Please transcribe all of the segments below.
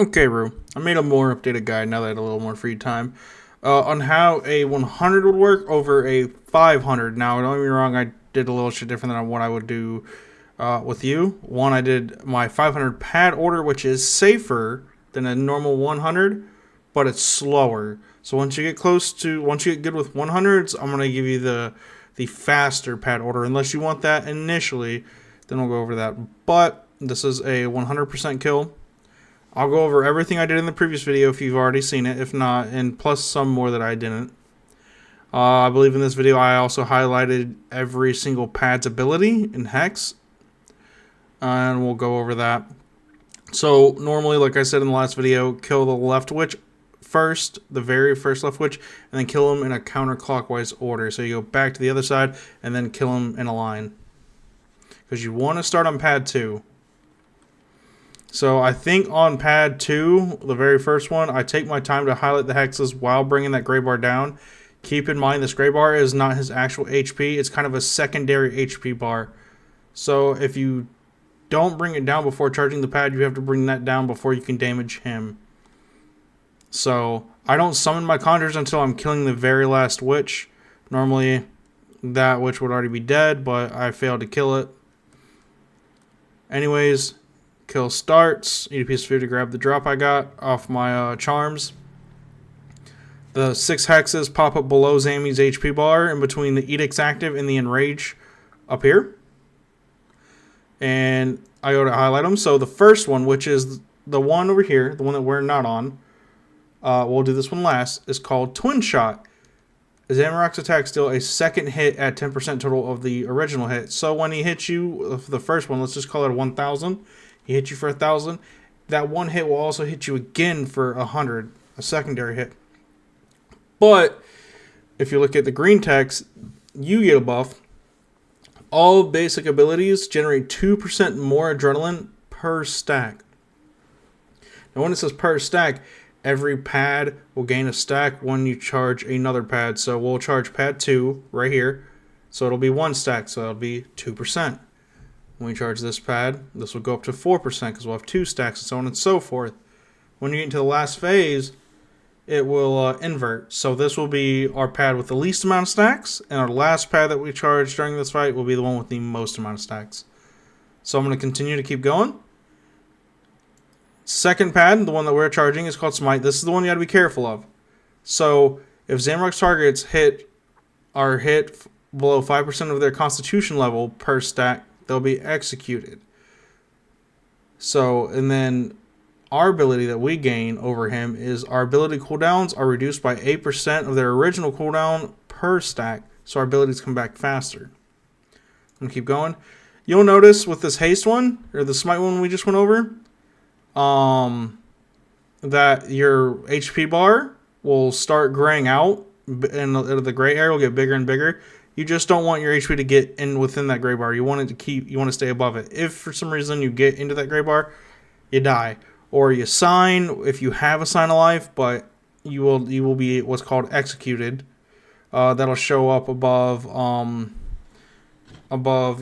Okay, Rue. I made a more updated guide now that I had a little more free time on how a 100 would work over a 500. Now, don't get me wrong, I did a little shit different than what I would do with you. One, I did my 500 pad order, which is safer than a normal 100, but it's slower. So once you get good with 100s, I'm gonna give you the faster pad order. Unless you want that initially, then we'll go over that. But this is a 100% kill. I'll go over everything I did in the previous video if you've already seen it. If not, and plus some more that I didn't. I believe in this video I also highlighted every single pad's ability in Hex. And we'll go over that. So normally, like I said in the last video, kill the left witch first, the very first left witch, and then kill him in a counterclockwise order. So you go back to the other side and then kill him in a line. Because you want to start on pad 2. So I think on pad 2, the very first one, I take my time to highlight the hexes while bringing that gray bar down. Keep in mind this gray bar is not his actual HP. It's kind of a secondary HP bar. So if you don't bring it down before charging the pad, you have to bring that down before you can damage him. So I don't summon my conjures until I'm killing the very last witch. Normally that witch would already be dead, but I failed to kill it. Anyways, kill starts. Eat a piece of food to grab the drop I got off my charms. The 6 hexes pop up below Zammy's HP bar in between the Edict's active and the Enrage up here. And I go to highlight them. So the first one, which is the one over here, the one that we're not on, we'll do this one last, is called Twin Shot. Zamorak's attacks deal a second hit at 10% total of the original hit. So when he hits you, the first one, let's just call it a 1,000. He hit you for 1,000. That one hit will also hit you again for 100, a secondary hit. But if you look at the green text, you get a buff. All basic abilities generate 2% more adrenaline per stack. Now when it says per stack, every pad will gain a stack when you charge another pad. So we'll charge pad 2 right here. So it'll be 1 stack, so that'll be 2%. When we charge this pad, this will go up to 4% because we'll have 2 stacks and so on and so forth. When you get into the last phase, it will invert. So this will be our pad with the least amount of stacks, and our last pad that we charge during this fight will be the one with the most amount of stacks. So I'm going to continue to keep going. Second pad, the one that we're charging, is called Smite. This is the one you got to be careful of. So if Zamorak's targets are hit below 5% of their constitution level per stack, they'll be executed. So, and then our ability that we gain over him is our ability cooldowns are reduced by 8% of their original cooldown per stack. So our abilities come back faster. I'm going to keep going. You'll notice with this haste one, or the smite one we just went over, that your HP bar will start graying out, and the gray area will get bigger and bigger. You just don't want your HP to get in within that gray bar. You want to stay above it. If for some reason you get into that gray bar, you die. Or you sign if you have a sign of life, but you will be what's called executed. That'll show up above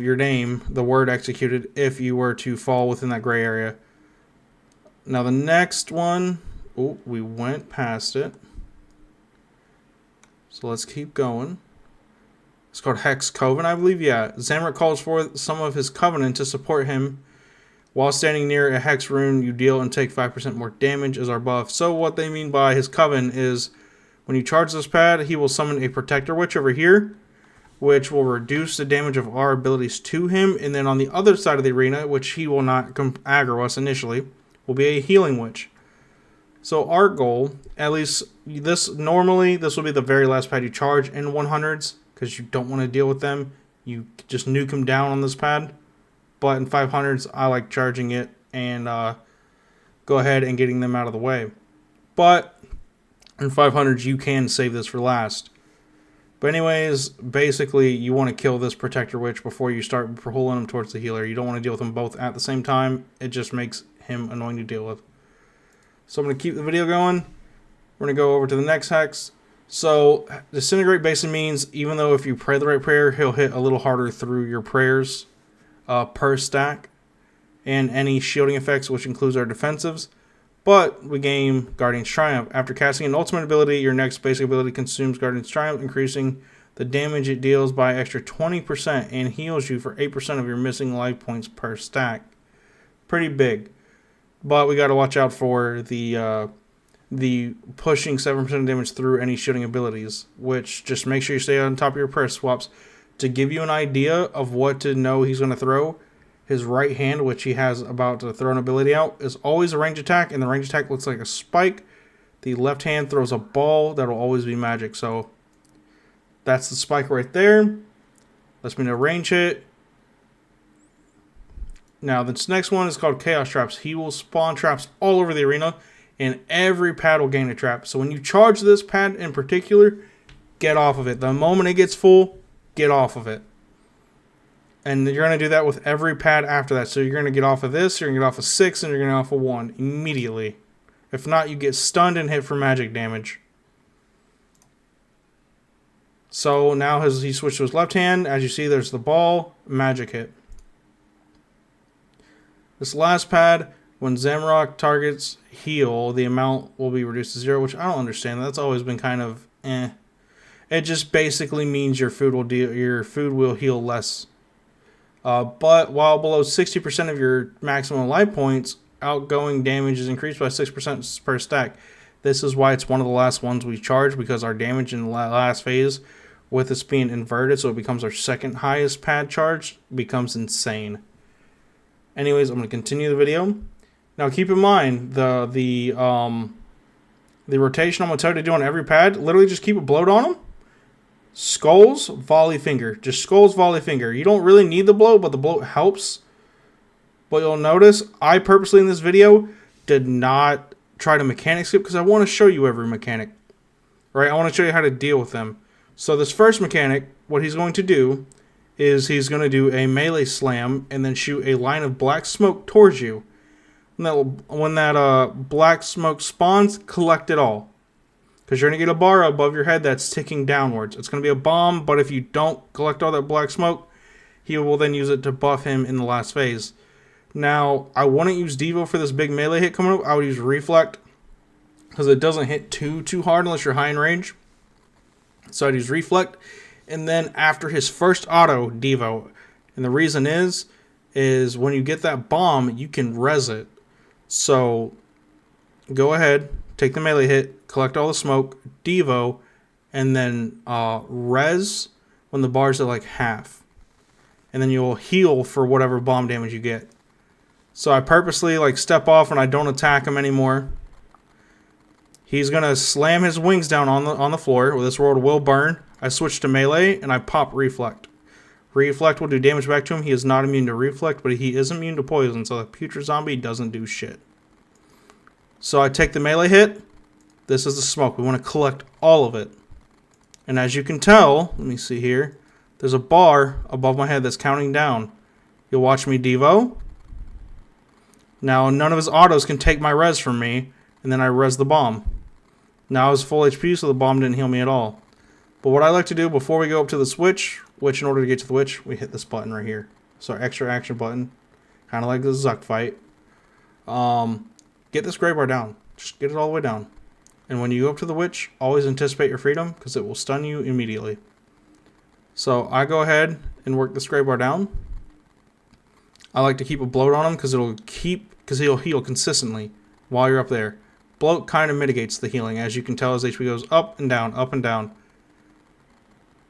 your name, the word executed, if you were to fall within that gray area. Now the next one, oh, we went past it. So let's keep going. It's called Hex Coven, I believe. Yeah, Zamorak calls for some of his Covenant to support him. While standing near a Hex rune, you deal and take 5% more damage as our buff. So what they mean by his Coven is when you charge this pad, he will summon a Protector Witch over here, which will reduce the damage of our abilities to him. And then on the other side of the arena, which he will not aggro us initially, will be a Healing Witch. So our goal, at least normally this will be the very last pad you charge in 100s. Because you don't want to deal with them. You just nuke them down on this pad. But in 500s, I like charging it and go ahead and getting them out of the way. But in 500s, you can save this for last. But anyways, basically, you want to kill this Protector Witch before you start pulling him towards the healer. You don't want to deal with them both at the same time. It just makes him annoying to deal with. So I'm going to keep the video going. We're going to go over to the next hex. So, Disintegrate basically means even though if you pray the right prayer, he'll hit a little harder through your prayers per stack. And any shielding effects, which includes our defensives. But we gain Guardian's Triumph. After casting an ultimate ability, your next basic ability consumes Guardian's Triumph, increasing the damage it deals by an extra 20% and heals you for 8% of your missing life points per stack. Pretty big. But we got to watch out for the pushing 7% damage through any shooting abilities, which just make sure you stay on top of your prayer swaps. To give you an idea of what to know he's going to throw, his right hand, which he has about to throw an ability out, is always a range attack, and the range attack looks like a spike. The left hand throws a ball that will always be magic, so that's the spike right there. Lets me know range hit. Now, this next one is called Chaos Traps. He will spawn traps all over the arena, and every pad will gain a trap. So when you charge this pad in particular, get off of it. The moment it gets full, get off of it. And you're going to do that with every pad after that. So you're going to get off of this, you're going to get off of 6, and you're going to get off of 1 immediately. If not, you get stunned and hit for magic damage. So now he switched to his left hand. As you see, there's the ball, magic hit. This last pad, when Zamorak targets heal, the amount will be reduced to 0, which I don't understand. That's always been kind of eh. It just basically means your food will heal less. But while below 60% of your maximum life points, outgoing damage is increased by 6% per stack. This is why it's one of the last ones we charge, because our damage in the last phase, with this being inverted, so it becomes our second highest pad charge, becomes insane. Anyways, I'm going to continue the video. Now keep in mind, the rotation I'm going to tell you to do on every pad, literally just keep a bloat on them. Skulls, volley finger. Just skulls, volley finger. You don't really need the bloat, but the bloat helps. But you'll notice, I purposely in this video did not try to mechanic skip because I want to show you every mechanic. Right? I want to show you how to deal with them. So this first mechanic, what he's going to do is he's going to do a melee slam and then shoot a line of black smoke towards you. When that black smoke spawns, collect it all. Because you're going to get a bar above your head that's ticking downwards. It's going to be a bomb, but if you don't collect all that black smoke, he will then use it to buff him in the last phase. Now, I wouldn't use Devo for this big melee hit coming up. I would use Reflect, because it doesn't hit too hard unless you're high in range. So I'd use Reflect, and then after his first auto, Devo. And the reason is when you get that bomb, you can res it. So go ahead, take the melee hit, collect all the smoke, Devo, and then res when the bar's at like half. And then you'll heal for whatever bomb damage you get. So I purposely like step off and I don't attack him anymore. He's going to slam his wings down on the floor. Well, this world will burn. I switch to melee and I pop Reflect. Reflect will do damage back to him. He is not immune to Reflect, but he is immune to poison, so the Putrid Zombie doesn't do shit. So I take the melee hit. This is the smoke. We want to collect all of it. And as you can tell, let me see here, there's a bar above my head that's counting down. You'll watch me Devo. Now none of his autos can take my res from me, and then I res the bomb. Now I was full HP, so the bomb didn't heal me at all. But what I like to do before we go up to the switch, which in order to get to the witch, we hit this button right here. So our extra action button, kind of like the Zuck fight. Get this gray bar down. Just get it all the way down. And when you go up to the witch, always anticipate your freedom, because it will stun you immediately. So I go ahead and work this gray bar down. I like to keep a bloat on him because he'll heal consistently while you're up there. Bloat kind of mitigates the healing. As you can tell, his HP goes up and down, up and down.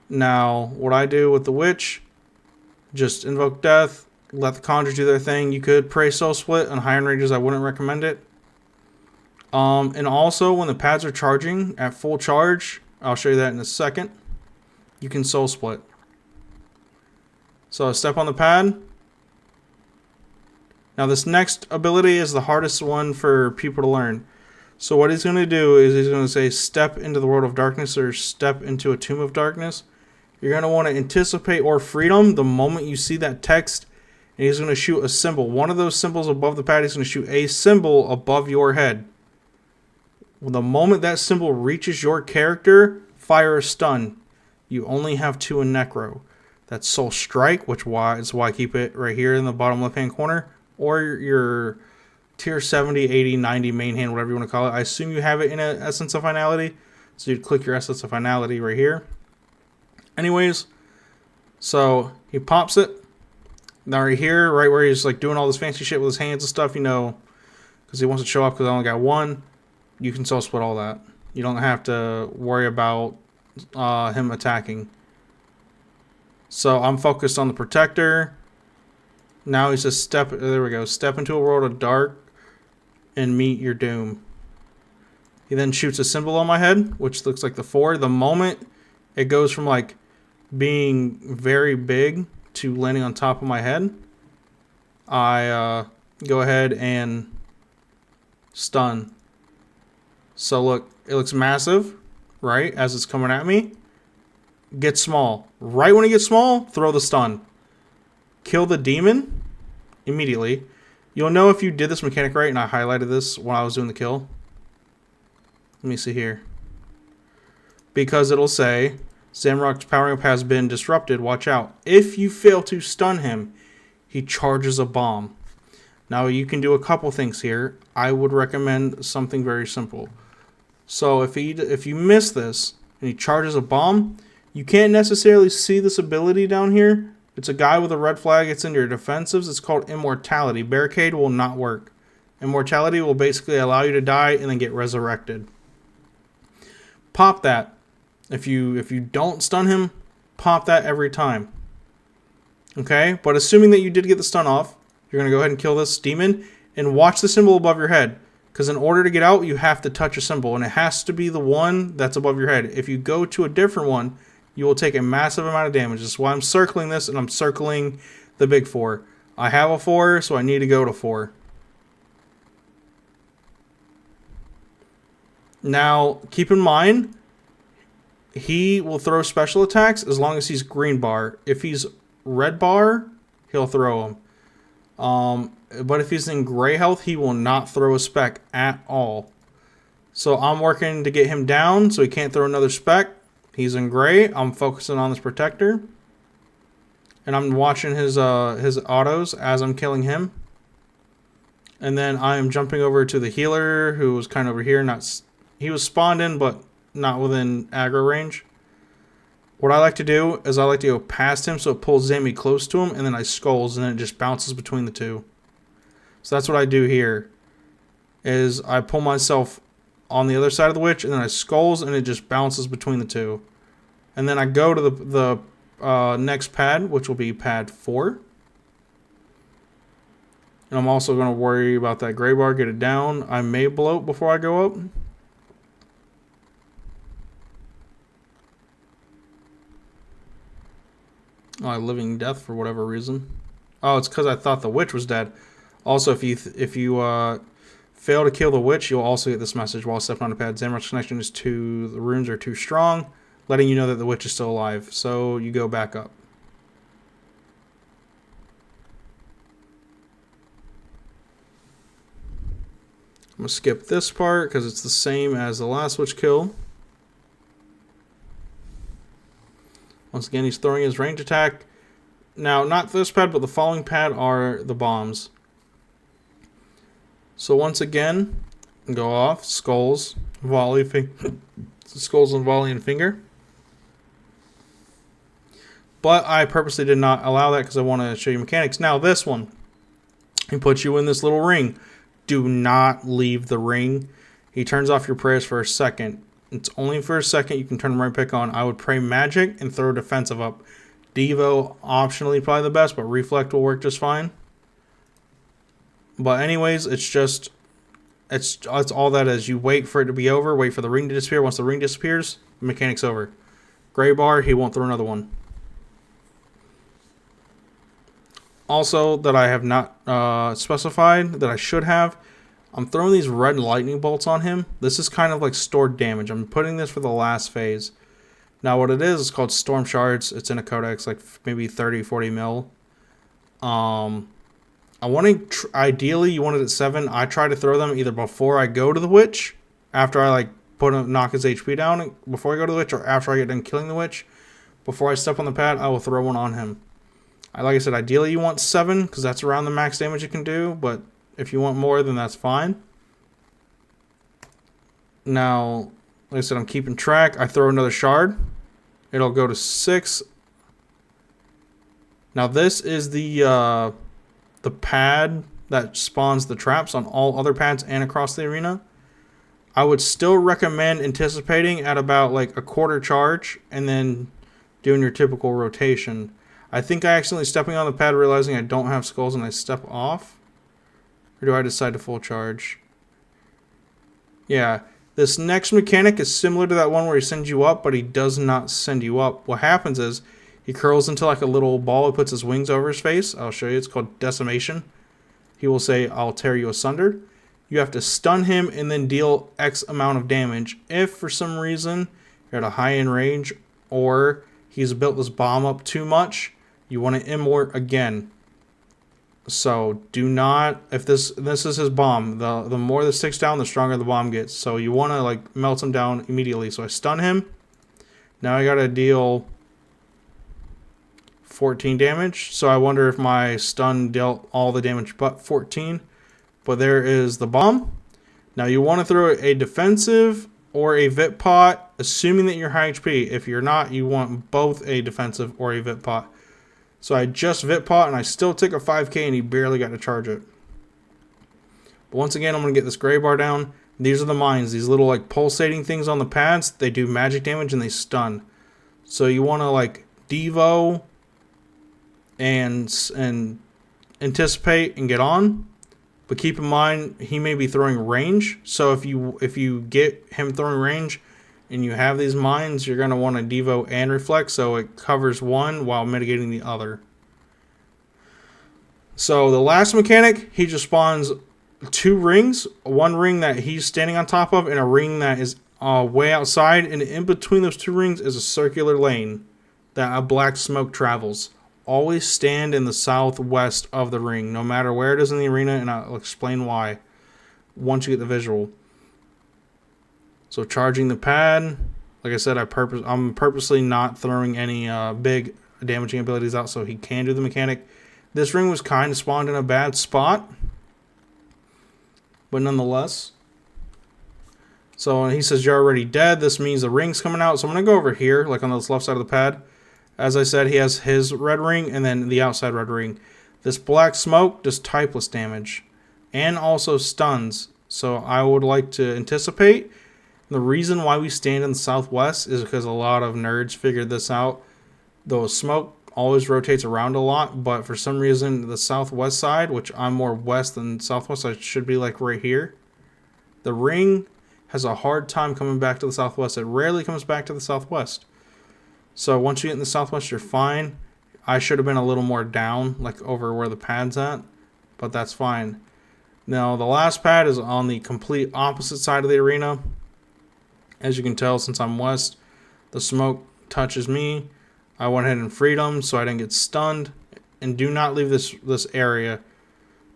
Now, what I do with the witch, just invoke death, let the conjures do their thing. You could pray soul split on higher ranges. I wouldn't recommend it. And also, when the pads are charging at full charge, I'll show you that in a second, you can soul split. So I step on the pad. Now this next ability is the hardest one for people to learn. So what he's going to do is he's going to say step into the world of darkness or step into a tomb of darkness. You're going to want to anticipate or freedom the moment you see that text, and he's going to shoot a symbol. One of those symbols above the pad, he's going to shoot a symbol above your head. The moment that symbol reaches your character, fire a stun. You only have 2 in Necro. That's Soul Strike, which is why I keep it right here in the bottom left-hand corner, or your tier 70, 80, 90 main hand, whatever you want to call it. I assume you have it in an Essence of Finality. So you'd click your Essence of Finality right here. Anyways, so he pops it. Now right here, right where he's like doing all this fancy shit with his hands and stuff, you know, because he wants to show off because I only got one, you can soul split all that. You don't have to worry about him attacking. So I'm focused on the Protector. Now he says step, there we go, step into a world of dark and meet your doom. He then shoots a symbol on my head, which looks like the 4. The moment it goes from like being very big to landing on top of my head, I go ahead and stun. So look, it looks massive, right, as it's coming at me. Get small. Right when it gets small, throw the stun. Kill the demon immediately. You'll know if you did this mechanic right, and I highlighted this when I was doing the kill. Let me see here. Because it'll say, Zamorak's powering up has been disrupted, watch out. If you fail to stun him, he charges a bomb. Now you can do a couple things here. I would recommend something very simple. So if you miss this, and he charges a bomb, you can't necessarily see this ability down here. It's a guy with a red flag. It's in your defensives. It's called Immortality. Barricade will not work. Immortality will basically allow you to die and then get resurrected. Pop that. If you don't stun him, pop that every time. Okay? But assuming that you did get the stun off, you're going to go ahead and kill this demon and watch the symbol above your head. Because in order to get out, you have to touch a symbol. And it has to be the one that's above your head. If you go to a different one, you will take a massive amount of damage. That's why I'm circling this, and I'm circling the big 4. I have a 4, so I need to go to 4. Now, keep in mind, he will throw special attacks as long as he's green bar. If he's red bar, he'll throw them. But if he's in gray health, he will not throw a spec at all. So I'm working to get him down so he can't throw another spec. He's in gray. I'm focusing on this Protector. And I'm watching his autos as I'm killing him. And then I am jumping over to the healer who was kind of over here. He was spawned in, but not within aggro range. What I like to do is I like to go past him so it pulls Zami close to him, and then I skulls, and then it just bounces between the two. So that's what I do here, is I pull myself on the other side of the witch, and then I skulls, and it just bounces between the two. And then I go to the next pad, which will be pad 4. And I'm also going to worry about that gray bar, get it down. I may bloat before I go up. Oh, living death for whatever reason. Oh, it's because I thought the witch was dead. Also, if you fail to kill the witch, you'll also get this message while stepping on the pad. Zamorak's connection is to the runes are too strong, letting you know that the witch is still alive. So you go back up. I'm going to skip this part because it's the same as the last witch kill. Once again, he's throwing his range attack. Now, not this pad, but the following pad are the bombs. So once again, go off, skulls, volley, skulls and volley and finger. But I purposely did not allow that because I want to show you mechanics. Now this one, he puts you in this little ring. Do not leave the ring. He turns off your prayers for a second. It's only for a second. You can turn them right back on. I would pray magic and throw defensive up. Devo, optionally probably the best, but reflect will work just fine. But anyways, it's all that is. You wait for it to be over, wait for the ring to disappear. Once the ring disappears, the mechanic's over. Gray bar, he won't throw another one. Also, that I have not specified, that I should have, I'm throwing these red lightning bolts on him. This is kind of like stored damage. I'm putting this for the last phase. Now what it is called Storm Shards. It's in a codex, like maybe 30, 40 mil. I want to, ideally you want it at 7. I try to throw them either before I go to the witch, after I like knock his HP down, before I go to the witch, or after I get done killing the witch. Before I step on the pad, I will throw one on him. Like I said, ideally you want 7, because that's around the max damage you can do, but If you want more, then that's fine. Now, like I said, I'm keeping track. I throw another shard. It'll go to 6. Now this is the pad that spawns the traps on all other pads and across the arena. I would still recommend anticipating at about like a quarter charge and then doing your typical rotation. I think I accidentally stepping on the pad, realizing I don't have skulls, and I step off. Or do I decide to full charge? Yeah. This next mechanic is similar to that one where he sends you up, but he does not send you up. What happens is he curls into like a little ball. He puts his wings over his face. I'll show you. It's called Decimation. He will say, "I'll tear you asunder." You have to stun him and then deal X amount of damage. If for some reason you're at a high-end range or he's built this bomb up too much, you want to immort again. So do not, if this is his bomb, the more this sticks down, the stronger the bomb gets. So you want to like melt him down immediately. So I stun him. Now I got to deal 14 damage. So I wonder if my stun dealt all the damage but 14. But there is the bomb. Now you want to throw a defensive or a Vit Pot, assuming that you're high HP. If you're not, you want both a defensive or a Vit Pot. So I just Vit Pot and I still took a 5k and he barely got to charge it. But once again, I'm going to get this gray bar down. These are the mines. These little like pulsating things on the pads. They do magic damage and they stun. So you want to like Devo and anticipate and get on. But keep in mind, he may be throwing range. So if you get him throwing range and you have these mines, you're going to want to Devo and Reflect so it covers one while mitigating the other. So the last mechanic, he just spawns 2 rings. One ring that he's standing on top of and a ring that is way outside. And in between those 2 rings is a circular lane that a black smoke travels. Always stand in the southwest of the ring, no matter where it is in the arena, and I'll explain why once you get the visual. So charging the pad, like I said, I'm purposely not throwing any big damaging abilities out so he can do the mechanic. This ring was kind of spawned in a bad spot, but nonetheless. So he says you're already dead. This means the ring's coming out. So I'm going to go over here, like on this left side of the pad. As I said, he has his red ring and then the outside red ring. This black smoke does typeless damage and also stuns. So I would like to anticipate. The reason why we stand in the southwest is because a lot of nerds figured this out. The smoke always rotates around a lot, but for some reason the southwest side, which I'm more west than southwest, I should be like right here. The ring has a hard time coming back to the southwest. It rarely comes back to the southwest. So once you get in the southwest, you're fine. I should have been a little more down, like over where the pad's at, but that's fine. Now, the last pad is on the complete opposite side of the arena. As you can tell, since I'm west, the smoke touches me. I went ahead and freed him so I didn't get stunned. And do not leave this area.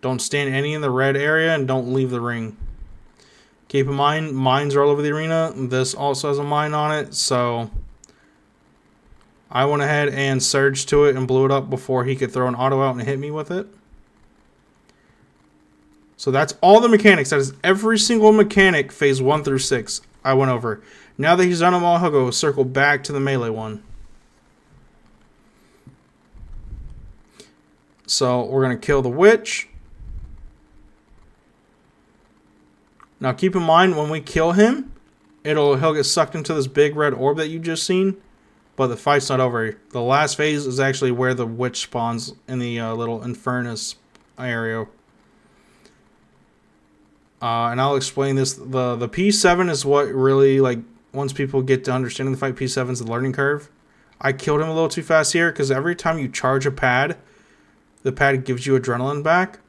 Don't stand any in the red area and don't leave the ring. Keep in mind, mines are all over the arena. This also has a mine on it, so I went ahead and surged to it and blew it up before he could throw an auto out and hit me with it. So that's all the mechanics. That is every single mechanic, phase 1 through 6. I went over. Now that he's done them all, he'll go circle back to the melee one. So we're going to kill the witch. Now keep in mind, when we kill him, he'll get sucked into this big red orb that you just seen. But the fight's not over. The last phase is actually where the witch spawns in the little Infernus area. And I'll explain this. The P7 is what really, like, once people get to understanding the fight, P7 is the learning curve. I killed him a little too fast here because every time you charge a pad, the pad gives you adrenaline back.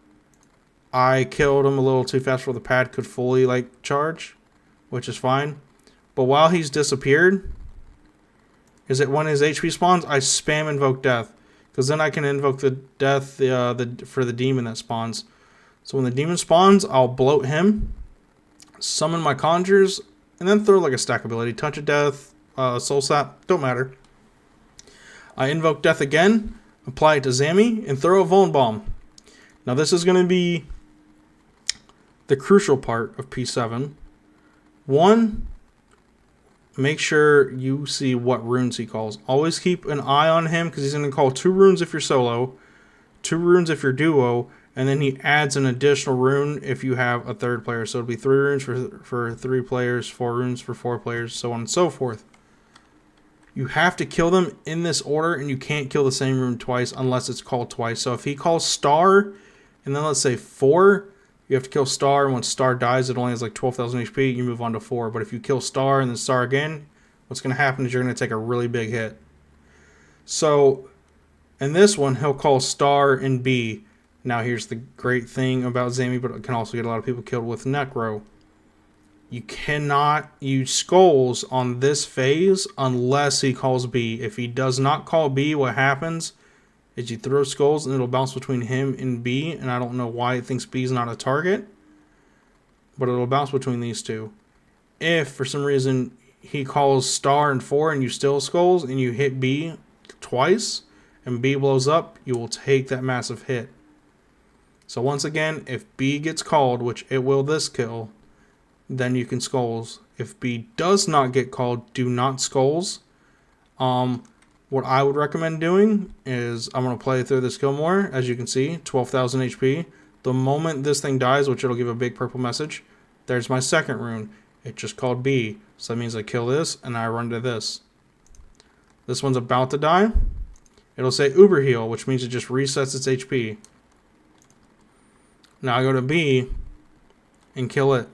I killed him a little too fast before the pad could fully, like, charge, which is fine. But while he's disappeared, is that when his HP spawns, I spam Invoke Death. Because then I can invoke the death for the demon that spawns. So when the demon spawns, I'll bloat him, summon my conjures, and then throw like a stack ability. Touch of Death, Soul Sap, don't matter. I invoke Death again, apply it to Zami, and throw a Vuln Bomb. Now this is going to be the crucial part of P7. One, make sure you see what runes he calls. Always keep an eye on him because he's going to call 2 runes if you're solo, 2 runes if you're duo, and then he adds an additional rune if you have a third player. So it'll be 3 runes for 3 players, 4 runes for 4 players, so on and so forth. You have to kill them in this order, and you can't kill the same rune twice unless it's called twice. So if he calls star, and then let's say 4, you have to kill star, and when star dies, it only has like 12,000 HP, you move on to 4. But if you kill star and then star again, what's going to happen is you're going to take a really big hit. So in this one, he'll call star and B. Now here's the great thing about Zami, but it can also get a lot of people killed with Necro. You cannot use skulls on this phase unless he calls B. If he does not call B, what happens is you throw skulls and it'll bounce between him and B. And I don't know why it thinks B is not a target, but it'll bounce between these two. If for some reason he calls star and 4 and you still skulls and you hit B twice and B blows up, you will take that massive hit. So once again, if B gets called, which it will this kill, then you can skulls. If B does not get called, do not skulls. What I would recommend doing is I'm going to play through this kill more. As you can see, 12,000 HP. The moment this thing dies, which it'll give a big purple message, there's my second rune. It just called B. So that means I kill this and I run to this. This one's about to die. It'll say Uber Heal, which means it just resets its HP. Now I go to B and kill it.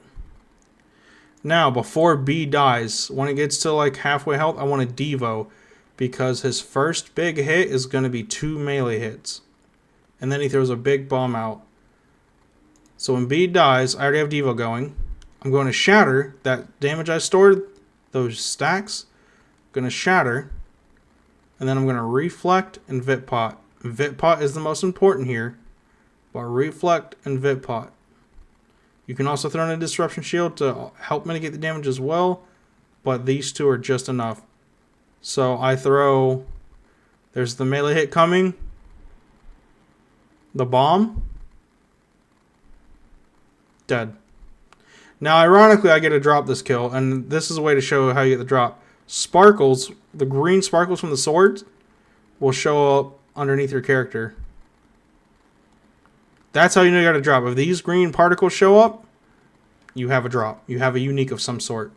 Now, before B dies, when it gets to like halfway health, I want to Devo, because his first big hit is going to be 2 melee hits. And then he throws a big bomb out. So when B dies, I already have Devo going. I'm going to shatter that damage I stored, those stacks. I'm going to shatter. And then I'm going to reflect and Vitpot. Vitpot is the most important here, but reflect and Vitpot. You can also throw in a Disruption Shield to help mitigate the damage as well, but these two are just enough. So I throw, there's the melee hit coming, the bomb, dead. Now ironically I get to drop this kill, and this is a way to show how you get the drop. Sparkles, the green sparkles from the swords, will show up underneath your character. That's how you know you got a drop. If these green particles show up, you have a drop. You have a unique of some sort.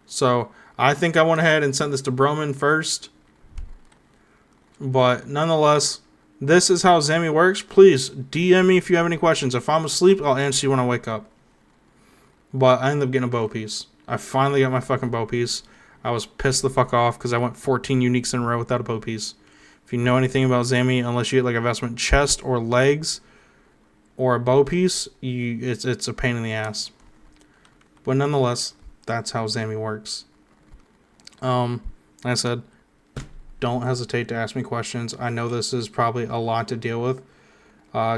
So I think I went ahead and sent this to Broman first. But nonetheless, this is how Zami works. Please DM me if you have any questions. If I'm asleep, I'll answer you when I wake up. But I ended up getting a bow piece. I finally got my fucking bow piece. I was pissed the fuck off because I went 14 uniques in a row without a bow piece. If you know anything about Zami, unless you get like a vestment chest or legs or a bow piece, it's a pain in the ass. But nonetheless, that's how Zami works. Like I said, don't hesitate to ask me questions. I know this is probably a lot to deal with,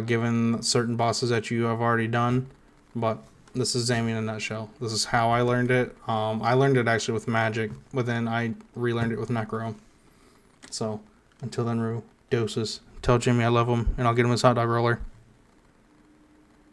given certain bosses that you have already done, but this is Zami in a nutshell. This is how I learned it. I learned it actually with Magic, but then I relearned it with Necro. So until then, Rue, doses. Tell Jimmy I love him, and I'll get him his hot dog roller.